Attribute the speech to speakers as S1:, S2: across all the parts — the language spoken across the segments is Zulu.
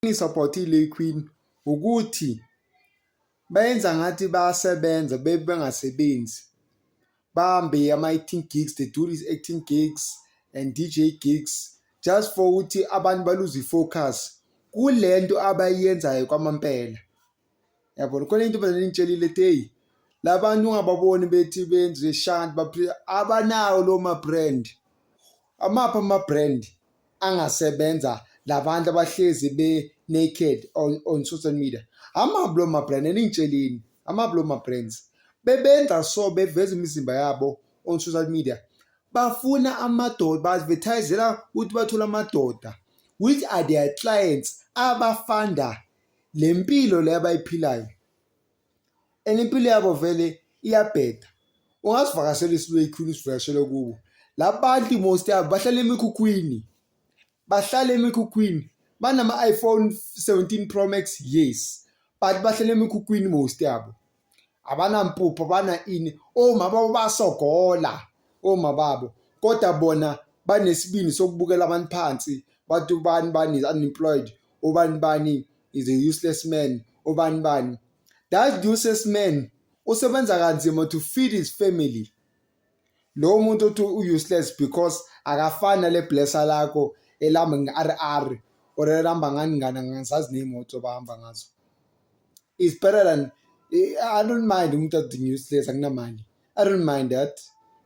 S1: ngisupport iLay Queen ukuthi bayenza ngathi bayasebenza bengasebenzi, bahambe ama-acting gigs, they do these acting gigs and DJ gigs just for ukuthi abantu baluze ifocus kulento abayenzayo kwamampela. Yabona khona into bazanitshelile ethi hey, labantu ungababoni bethi benze shanti abanawo lo ma-brand. Amapha ama-brand angasebenza labantu abahlezi be-naked on social media? Amaphi lo ma-brand? Eningitshelini amaphi lo ma-brands? Bebenza so beveza imizimba yabo on social media, bafuna amadoda, ba-advertisela ukuthi bathola amadoda which are their clients abafanda le mpilo le abayiphilayo, and impilo yabo vele iyabheda. Ungasivakashela iLay Queen, usivakashele kubo labantu most yabo bahlala emikhukhwini, banama-iPhone 17 Pro Max, yes, but bahlala emikhukhwini most yabo, abanampuphu, abana ini. Oma babo basogola, oma babo, kodwa bona banesibini sokubukela abantu phansi, bathi ubani is unemployed, ubani is a useless man, ubani. That useless man usebenza kanzima to feed his family. Lo muntu othi u-useless because akafani nale blesser lakho elihamba nge-RR or elihamba ngani ngisazi ney'moto bahamba ngazo. It's better than, I don't mind umuntu athi useless akunamali, I don't mind that.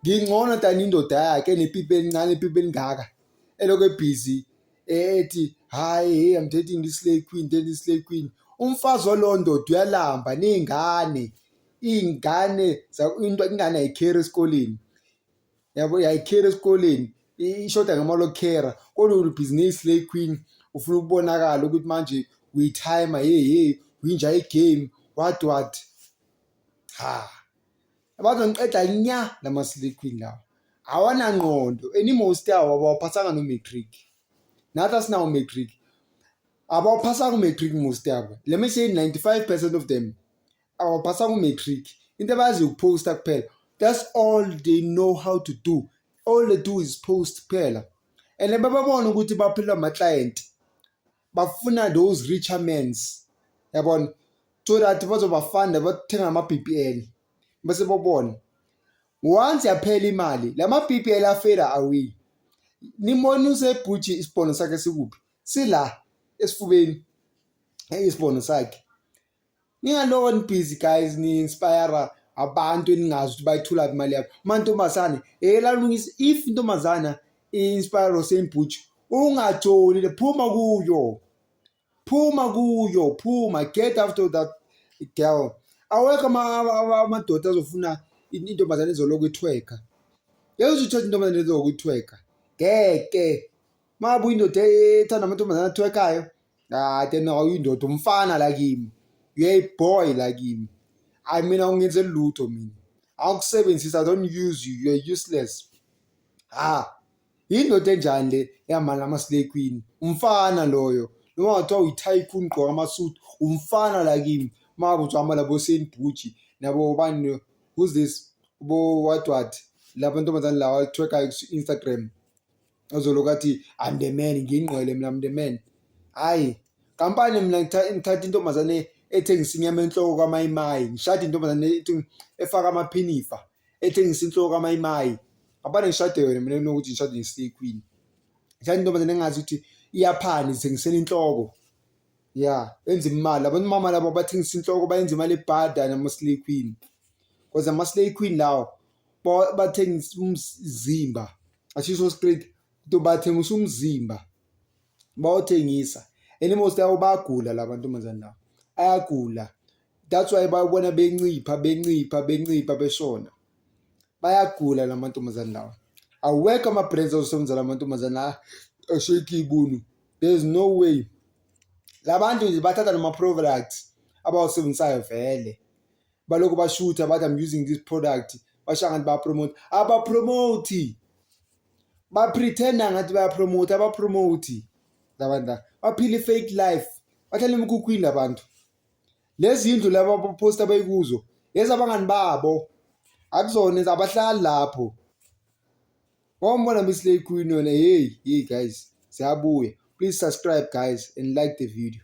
S1: Ngingcono than indoda yakhe enepipi elincane, ipipi elingaka, elokhu ebhizi ethi hayi, hey, I'm dating this Lay Queen. Umfazi walondoda uyalamba ney'ngane, ingane ayikheri esikoleni, yabo, ayikheri esikoleni, ishoda ngamalokhera, kodwa ubhizinisi Lay Queen ufuna ukubonakala ukuthi manje uyithayima, hey, uyinjaya igame, what. Abazongiqeda nya lama-Lay Queen lawo, awanangqondo, most yawo abawuphasanga no-matric, nathi asinawo matric, abawuphasanga u-matric most yabo. Let me say 95% of them abawuphasanga u-matric. Into abayazi ukuphosta kuphela, that's all they know how to do. All they do is post kuphela, and bababona ukuthi baphila ama-client, bafuna those richer mens, yabona, so that bazobafanda bathenga ama-BBL bese babona once yaphela imali lama-BBL afeda away. Nimoni useBucci isibhono sakhe sikuphi? Sila esifubeni, isibhono sakhe. Ningaloni busy guys, ni-inspire abantu eningazi ukuthi bayithula imali yakho. Mantombazane lalungisa, if intombazana i-inspire uSain-Butch, ungatholile, phuma, get after that girl. Awekho amadoda azofuna intombazane ezoloko ithweka. Yezuthatha intombazane ezokuyithweka, ngeke. Mabu indoda ethanda amantombazane athwekayo, then awuyindoda, umfana lakimi, you're a boy lakimi. I mean, awungenzeli lutho mina, awukusebenzisa, I don't use you, you're useless. Indoda enjani le yamala lama-Lay Queen? Umfana loyo, noma ngathiwa uyi-tycoon gqoka amasuit, umfana lakimi. Mabu uthamba labo Saint-Butch nabo bani, who's this, what laba ntombazane lawa athwekayo ku-Instagram, azoloku athi I'm the man, ngiyingqwele mina, I'm the man. Hayi, kampani mina ngithatha intombazane ethengisa inyama enhloko kaMayimayi, ngishade intombazane efaka amaphinifa ethengisa inhloko kaMayimayi. Kampani ngishade yona mina nokuthi ngishade ne-Lay Queen. Ngishade intombazane engazi ukuthi iyaphani, ithengisela inhloko, benza imali. Abantu mama labo bathengisa inhloko bayenza imali ebhada nama-Lay Queen, because ama-Lay Queen lawo bathengisa umzimba, ashiso straight, bathengisa umzimba, bawuthengisa. And most yabo bayagula labantu manzana lawo, ayagula. That's why babona bencipha beshona, bayagula lamantombazane lawa. Awekho ama-brands azosebenza lamantombazane la ashake ibunu, there's no way. Labantu nje bathatha nama-products abawasebenzisayo vele, balokhu bashutha bathi I'm using this product, bashangathi bayapromote, abapromote, bapretenda ngathi bayapromote, abapromote. Labantu baphila i-fake life, bahlala emikhukhwini labantu. Lezi indlu laba abaposta bayikuzo lezi abangani babo, akuzona abahlali lapho. Wambona Lay Queen yona, hey guys, siyabuya. Please subscribe guys and like the video.